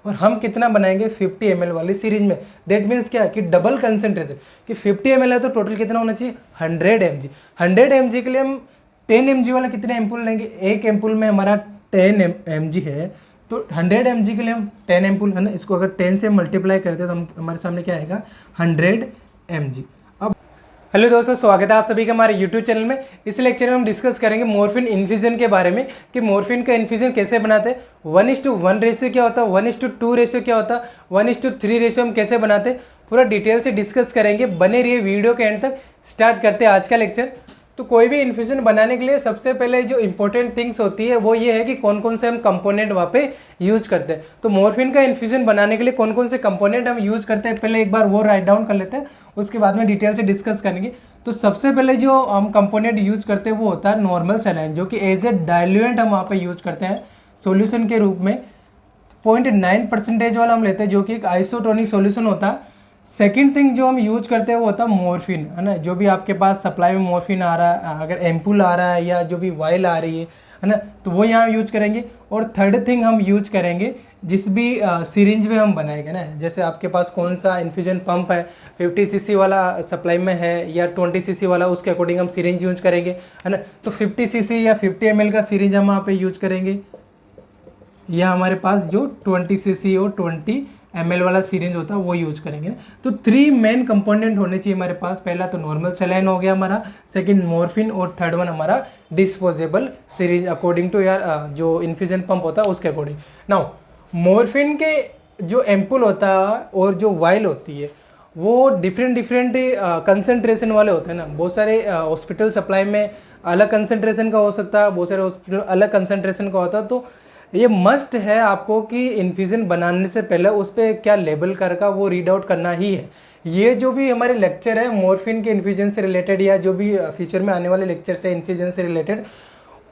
और हम कितना बनाएंगे 50 ml वाली सीरीज में। दैट मीन्स क्या कि डबल कंसेंट्रेशन, कि 50 ml है तो टोटल कितना होना चाहिए 100 mg। 100 mg के लिए हम 10 mg वाला कितने एम्पूल लेंगे, एक एम्पूल में हमारा 10 mg है तो 100 mg के लिए हम 10 एम्पूल है ना, इसको अगर 10 से मल्टीप्लाई करते हैं तो हम हमारे सामने क्या आएगा 100 mg। अब हेलो दोस्तों, स्वागत है आप सभी का हमारे YouTube चैनल में। इस लेक्चर में हम डिस्कस करेंगे मॉर्फिन इन्फ्यूजन के बारे में कि मॉर्फिन का इन्फ्यूजन कैसे बनाते हैं, 1:1 रेशियो क्या होता है, 1:2 रेशियो क्या होता है, 1:3 रेशियो हम कैसे बनाते हैं, पूरा डिटेल से डिस्कस करेंगे। बने रहिए वीडियो के एंड तक। स्टार्ट करते हैं आज का लेक्चर। तो कोई भी इन्फ्यूजन बनाने के लिए सबसे पहले जो इंपॉर्टेंट थिंग्स होती है वो ये है कि कौन कौन से हम कंपोनेंट वहाँ पे यूज करते हैं। तो मॉर्फिन का इन्फ्यूजन बनाने के लिए कौन कौन से कंपोनेंट हम यूज करते हैं पहले एक बार वो राइट डाउन कर लेते हैं, उसके बाद में डिटेल से डिस्कस करेंगे। तो सबसे पहले जो हम कंपोनेंट यूज करते हैं वो होता है नॉर्मल सलाइन, जो कि एज ए डाइल्यूएंट हम वहाँ पे यूज करते हैं सॉल्यूशन के रूप में। 0.9% वाला हम लेते हैं जो कि एक आइसोटोनिक सॉल्यूशन होता है। सेकंड थिंग जो हम यूज करते हैं वो होता है मॉर्फिन, है ना। जो भी आपके पास सप्लाई में मॉर्फिन आ रहा है, अगर एम्पूल आ रहा है या जो भी वाइल आ रही है ना, तो वो यहाँ यूज करेंगे। और थर्ड थिंग हम यूज करेंगे जिस भी सिरिंज में हम बनाएंगे ना, जैसे आपके पास कौन सा इन्फ्यूजन पंप है, 50 cc वाला सप्लाई में है या 20 cc वाला, उसके अकॉर्डिंग हम सिरिंज यूज करेंगे, है ना। तो 50 cc या 50 ml का सिरिंज हम वहाँ पे यूज करेंगे, या हमारे पास जो 20 cc और 20 ml वाला सिरिंज होता है वो यूज करेंगे। तो 3 मेन कंपोनेंट होने चाहिए हमारे पास। पहला तो नॉर्मल सलाइन हो गया हमारा, सेकंड मॉर्फिन, और थर्ड वन हमारा डिस्पोजेबल सिरिंज अकॉर्डिंग टू यार जो इन्फ्यूजन पंप होता है उसके अकॉर्डिंग। नाउ मॉर्फिन के जो एम्पूल होता है और जो वाइल होती है वो डिफरेंट कंसंट्रेशन वाले होते हैं ना। बहुत सारे हॉस्पिटल सप्लाई में अलग कंसंट्रेशन का हो सकता है, बहुत सारे हॉस्पिटल अलग कंसंट्रेशन का होता है। तो ये मस्ट है आपको कि इन्फ्यूजन बनाने से पहले उस पर क्या लेबल करके वो रीड आउट करना ही है। ये जो भी हमारे लेक्चर है मॉर्फिन के इन्फ्यूजन से रिलेटेड या जो भी फ्यूचर में आने वाले लेक्चर है इन्फ्यूजन से रिलेटेड,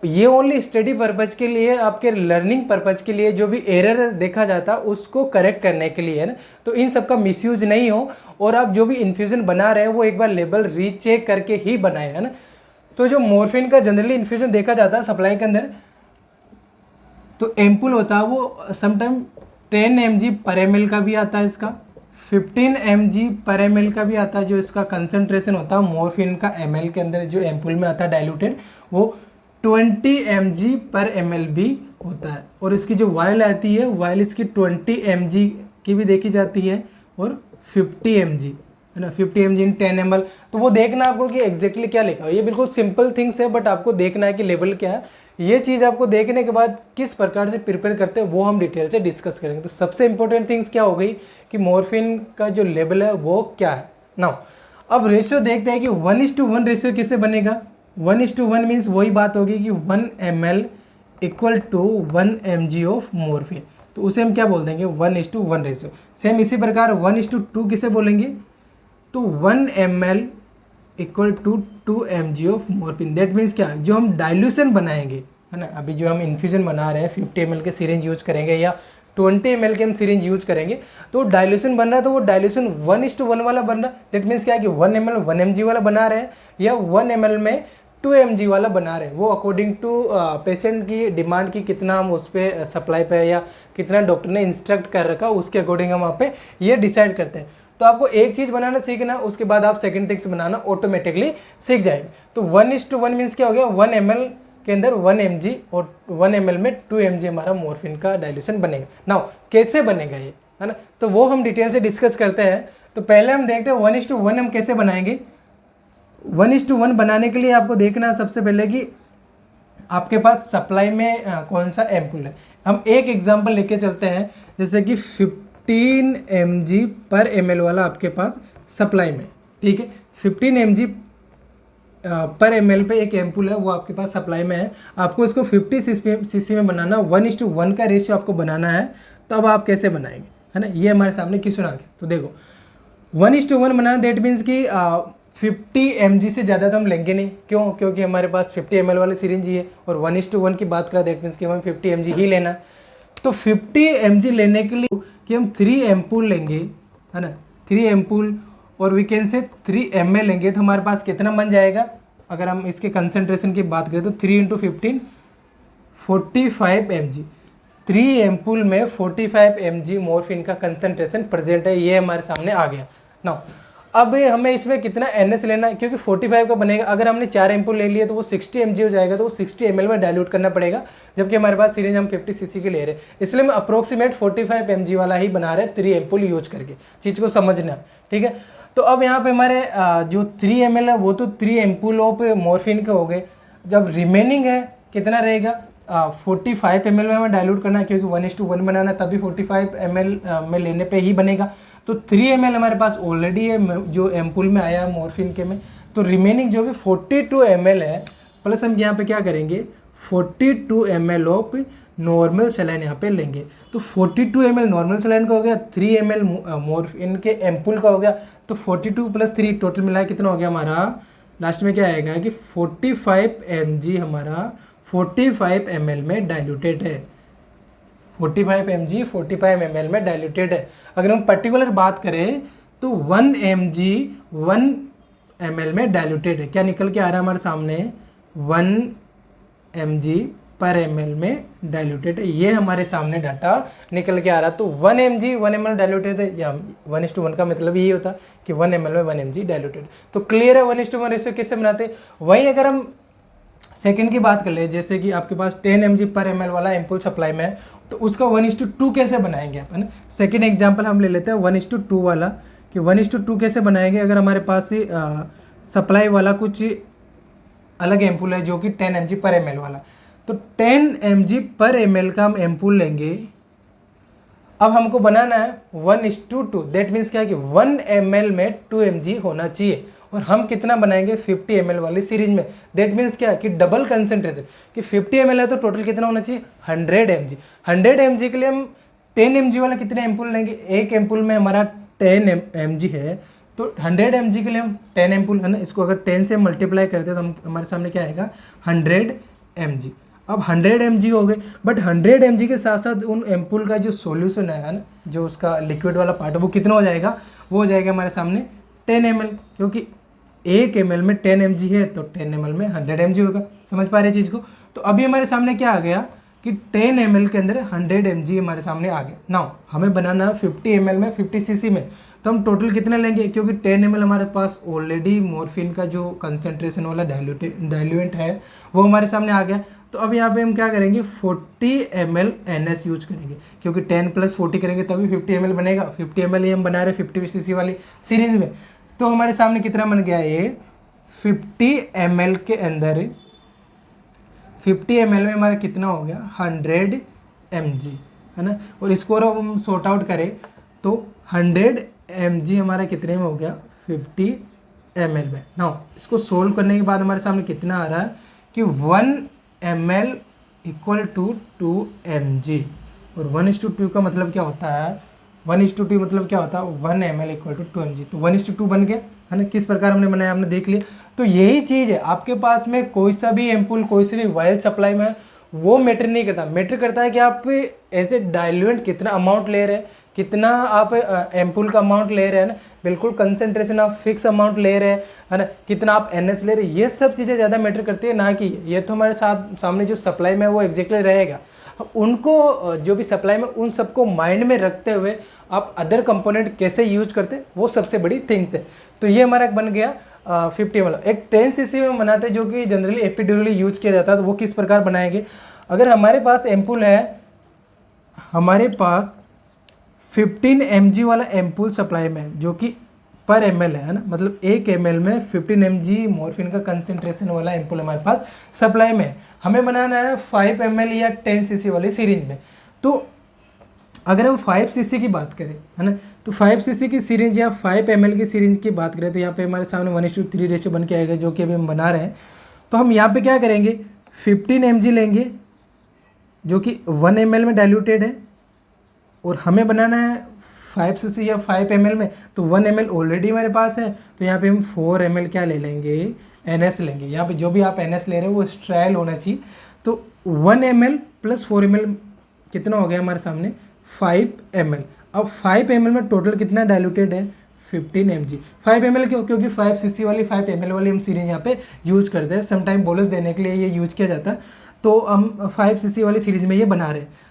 ये ओनली स्टडी पर्पज के लिए, आपके लर्निंग पर्पज के लिए, जो भी एरर देखा जाता है उसको करेक्ट करने के लिए है ना। तो इन सब का मिसयूज नहीं हो, और आप जो भी इन्फ्यूजन बना रहे हैं वो एक बार लेबल रीचेक करके ही बनाए, है ना। तो जो मॉर्फिन का जनरली इन्फ्यूजन देखा जाता है सप्लाई के अंदर, तो एम्पूल होता है वो समटाइम 10 mg पर ml का भी आता है, इसका 15 mg पर ml का भी आता है। जो इसका कंसंट्रेशन होता है मॉर्फिन का ml के अंदर जो एम्पूल में आता है डाइल्यूटेड, वो 20 mg पर ml भी होता है। और इसकी जो वाइल आती है, वाइल इसकी 20 mg की भी देखी जाती है और 50 mg, है ना, 50 mg इन 10 ml। तो वो देखना आपको कि एग्जैक्टली क्या लिखा है। ये बिल्कुल सिंपल थिंग्स है, बट आपको देखना है कि लेवल क्या है। ये चीज़ आपको देखने के बाद किस प्रकार से प्रिपेयर करते हैं वो हम डिटेल से डिस्कस करेंगे। तो सबसे इंपॉर्टेंट थिंग्स क्या हो गई कि मॉर्फिन का जो लेवल है वो क्या है। नाउ अब रेशियो देखते हैं कि 1:1 रेशियो किससे बनेगा। 1:1 मीन्स वही बात होगी कि 1 ml equal to 1 mg of morphine. तो उसे हम क्या बोल देंगे 1:1 रेशियो। सेम इसी प्रकार 1:2 किसे बोलेंगे, तो 1 ml equal to 2 mg of morphine. That means क्या, जो हम डाइल्यूशन बनाएंगे, है ना, अभी जो हम इन्फ्यूजन बना रहे हैं 50 ml के सिरिंज यूज करेंगे या 20 ml के हम सिरिंज यूज करेंगे, तो डाइल्यूशन बन रहा है, तो वो डाइल्यूशन 1:1 वाला बन रहा है। दैट मीन्स क्या है कि 1 ml 1 mg वाला बना रहे हैं या 1 ml में 2 mg वाला बना रहे हैं। वो अकॉर्डिंग टू पेशेंट की डिमांड की कितना हम उस पर सप्लाई पे या कितना डॉक्टर ने इंस्ट्रक्ट कर रखा उसके अकॉर्डिंग हम वहाँ पे ये डिसाइड करते हैं। तो आपको एक चीज़ बनाना सीखना, उसके बाद आप सेकंड थिंग्स बनाना ऑटोमेटिकली सीख जाएंगे। तो 1:1 मीन्स क्या हो गया, 1 ml के अंदर 1 mg और 1 ml में 2 mg हमारा मॉर्फिन का डाइल्यूशन बनेगा। नाउ कैसे बनेगा ये, है ना, तो वो हम डिटेल से डिस्कस करते हैं। तो पहले हम देखते हैं 1:1 हम कैसे बनाएंगे। 1:1 बनाने के लिए आपको देखना सबसे पहले कि आपके पास सप्लाई में कौन सा एम्पूल है। हम एक एग्जाम्पल लेके चलते हैं, जैसे कि 15 mg पर ml वाला आपके पास सप्लाई में, ठीक है। 15 mg पर ml पे एक एम्पूल है, वो आपके पास सप्लाई में है। आपको इसको 50 cc में बनाना, 1:1 का रेशियो आपको बनाना है। तो अब आप कैसे बनाएंगे, है ना, ये हमारे सामने क्वेश्चन आ गया। तो देखो 1:1 बनाना, दैट मीन्स कि 50 mg से ज़्यादा तो हम लेंगे नहीं। क्यों, क्योंकि हमारे पास 50 ml वाली सिरिंज ही है, और 1:1 की बात करें दैट मीन्स कि हमें 50 mg ही लेना। तो 50 mg लेने के लिए कि हम 3 एम्पूल लेंगे, है ना, 3 एम्पूल, और वी कैन से 3 ml लेंगे, तो हमारे पास कितना बन जाएगा। अगर हम इसके कंसंट्रेशन की बात करें तो 3 × 15 45 mg। 3 एम्पूल में 45 mg मॉर्फिन का कंसंट्रेशन प्रेजेंट है, ये हमारे सामने आ गया ना। अब हमें इसमें कितना NS लेना है, क्योंकि 45 का बनेगा, अगर हमने 4 एम्पूल ले लिए तो वो 60 mg हो जाएगा, तो वो 60 ml में डाइल्यूट करना पड़ेगा, जबकि हमारे पास सिरिंज हम 50 cc की ले रहे हैं, इसलिए हम अप्रोक्सीमेट 45 mg वाला ही बना रहे हैं 3 एम्पूल यूज करके, चीज़ को समझना, ठीक है। तो अब यहाँ पे हमारे जो 3 ml है वो तो 3 एम्पूल ऑफ मॉर्फिन के हो गए, जब रिमेनिंग है कितना रहेगा 45 ml में हमें डाइल्यूट करना है, क्योंकि 1:1 बनाना है, तभी 45 ml में लेने पे ही बनेगा। तो 3 ml हमारे पास ऑलरेडी है जो एम्पूल में आया मॉर्फिन के में, तो रिमेनिंग जो भी 42 ml है, प्लस हम यहाँ पे क्या करेंगे 42 ml ऑफ नॉर्मल सलाइन यहाँ पे लेंगे। तो 42 ml नॉर्मल सलाइन का हो गया, 3 ml मॉर्फिन के एम्पूल का हो गया, तो 42 + 3 टोटल मिला कितना हो गया हमारा, लास्ट में क्या आएगा कि 45 mg हमारा 45 ml में डाइल्यूटेड है, 45 mg 45 ml में डाइल्यूटेड है। अगर हम पर्टिकुलर बात करें तो 1 mg 1 ml में डाइल्यूटेड है, क्या निकल के आ रहा है हमारे सामने 1 mg पर ml में डाइल्यूटेड है, ये हमारे सामने डाटा निकल के आ रहा है। तो 1 mg 1 ml डाइल्यूटेड है, या 1:1 का मतलब यही होता कि 1 ml में 1 mg डाइल्यूटेड। तो क्लियर है 1:1 रेशियो कैसे बनाते। वहीं अगर हम सेकंड की बात कर ले, जैसे कि आपके पास 10 mg पर ml वाला एम्पूल सप्लाई में है, तो उसका 1:2 कैसे बनाएंगे अपन। सेकंड एग्जांपल हम ले लेते हैं 1:2 वाला, कि 1:2 कैसे बनाएंगे। अगर हमारे पास सप्लाई वाला कुछ अलग एम्पूल है जो कि 10 mg पर ml वाला, तो 10 mg पर ml का हम एम्पूल लेंगे। अब हमको बनाना है 1:2, दैट मीन्स क्या है कि 1 ml में 2 mg होना चाहिए, और हम कितना बनाएंगे 50 ml वाली सीरीज में, दैट मीन्स क्या कि डबल कंसंट्रेशन, कि 50 ml है तो टोटल कितना होना चाहिए 100 mg। 100 mg के लिए हम 10 mg वाला कितने एम्पूल लेंगे, एक एम्पूल में हमारा 10 mg है, तो 100 mg के लिए हम 10 एम्पूल है ना, इसको अगर 10 से मल्टीप्लाई करते हैं तो हम हमारे सामने क्या आएगा 100 mg। अब 100 mg हो गए, बट 100 mg के साथ साथ उन एम्पूल का जो सॉल्यूशन है ना, जो उसका लिक्विड वाला पार्ट है वो कितना हो जाएगा, वो हो जाएगा हमारे सामने 10 ml, क्योंकि 1 ml में 10 mg है तो 10 ml में 100 mg होगा। समझ पा रहे चीज़ को। तो अभी हमारे सामने क्या आ गया कि 10 ml के अंदर 100 mg हमारे सामने आ गया। नाउ हमें बनाना है 50 ml में 50 cc में, तो हम टोटल कितना लेंगे, क्योंकि 10 ml हमारे पास ऑलरेडी मॉर्फिन का जो कंसंट्रेशन वाला डाइल्यूएंट है वो हमारे सामने आ गया। तो अब यहाँ पे हम क्या करेंगे 40 ml NS यूज करेंगे, क्योंकि 10 + 40 करेंगे तभी 50 ml बनेगा। 50 ml ही हम बना रहे 50 cc वाली सीरीज में। तो हमारे सामने कितना बन गया ये 50 ml के अंदर 50 ml में हमारा कितना हो गया 100 mg है ना। और इसको अगर हम सॉर्ट आउट करें तो 100 mg हमारा कितने में हो गया 50 ml में। नाउ इसको सोल्व करने के बाद हमारे सामने कितना आ रहा है कि 1 ml = 2 mg, और 1:2 का मतलब क्या होता है 1:2 मतलब क्या होता है 1 ml = 2 mg। तो 1:2 बन गया है ना। किस प्रकार हमने बनाया आपने देख लिया। तो यही चीज़ है, आपके पास में कोई सा भी एम्पूल कोई सी भी वायल सप्लाई में वो मैटर नहीं करता। मैटर करता है कि आप ऐसे डाइल्यूएंट कितना अमाउंट ले रहे हैं, कितना आप एम्पूल का अमाउंट ले रहे हैं ना, बिल्कुल कंसंट्रेशन आप फिक्स अमाउंट ले रहे हैं है ना, कितना आप NS ले रहे हैं, ये सब चीज़ें ज़्यादा मैटर करती है ना कि ये तो हमारे साथ सामने जो सप्लाई में है वो एग्जैक्टली रहेगा। उनको जो भी सप्लाई में उन सबको माइंड में रखते हुए आप अदर कंपोनेंट कैसे यूज करते हैं वो सबसे बड़ी थिंग्स है। तो ये हमारा बन गया 50 ml। एक 10 cc में बनाते हैं जो कि जनरली एपिड्यूरली यूज किया जाता है, तो वो किस प्रकार बनाएंगे। अगर हमारे पास एम्पूल है, हमारे पास 15 mg वाला एम्पूल सप्लाई में है जो कि पर ml है ना, मतलब 1 ml में 15 mg मॉर्फिन का कंसंट्रेशन वाला एम्पूल हमारे पास सप्लाई में है। हमें बनाना है 5 ml या 10 cc वाली सीरीज में। तो अगर हम 5 cc की बात करें है ना, तो 5 cc की सीरीज या 5 ml की सीरीज की बात करें तो यहाँ पे हमारे सामने 1:3 रेशियो बन के आएगा, जो कि अभी हम बना रहे हैं। तो हम यहाँ पे क्या करेंगे 15 mg लेंगे जो कि 1 ml में डाइल्यूटेड है, और हमें बनाना है 5 cc या 5 ml में, तो 1 ml ऑलरेडी हमारे पास है, तो यहाँ पे हम 4 ml क्या ले लेंगे NS लेंगे। यहाँ पे जो भी आप NS ले रहे हो वो स्ट्राइल होना चाहिए। तो 1 ml + 4 ml कितना हो गया हमारे सामने 5 ml। अब 5 ml में टोटल कितना डाइल्यूटेड है 15 mg। 5 ml क्यों, क्योंकि 5 cc वाली 5 ml वाली हम सीरीज यहाँ पे यूज करते हैं, समटाइम बोलस देने के लिए ये यूज किया जाता है। तो हम 5 cc वाली सीरीज में ये बना रहे हैं।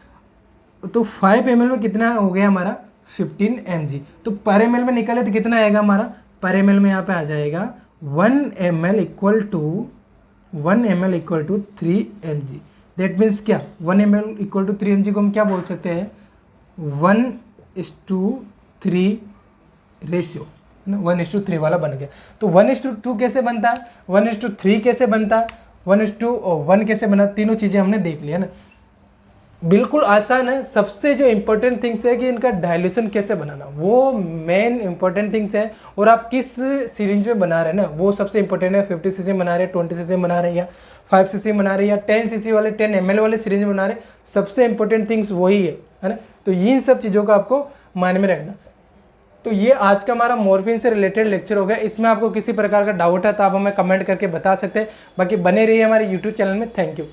तो 5 ml में कितना हो गया हमारा 15 mg। तो पर ml में निकाले तो कितना आएगा हमारा, पर ml में यहाँ पे आ जाएगा 1 ml equal to 3 mg। That means क्या, 1 ml इक्वल टू 3 mg को हम क्या बोल सकते हैं, 1:3 रेशियो, है ना, 1:3 वाला बन गया। तो 1:2 कैसे बनता है, 1:3 कैसे बनता है, 1:1 कैसे बना, तीनों चीज़ें हमने देख लिया ना। बिल्कुल आसान है। सबसे जो इम्पोर्टेंट थिंग्स है कि इनका डाइल्यूशन कैसे बनाना, वो मेन इंपॉर्टेंट थिंग्स है। और आप किस सीरीज में बना रहे हैं ना, वो सबसे इंपॉर्टेंट है। 50 cc बना रहे हैं, 20 cc बना रहे हैं, या 5 cc बना रहे हैं, या 10 cc वाले 10 ml वाले सीरीज में बना रहे हैं, सबसे इंपॉर्टेंट थिंग्स वही है ना। तो इन सब चीज़ों का आपको माइंड में रखना। तो ये आज का हमारा मॉर्फिन से रिलेटेड लेक्चर हो गया। इसमें आपको किसी प्रकार का डाउट है तो आप हमें कमेंट करके बता सकते हैं। बाकी बने रहिए हमारे यूट्यूब चैनल में। Thank you.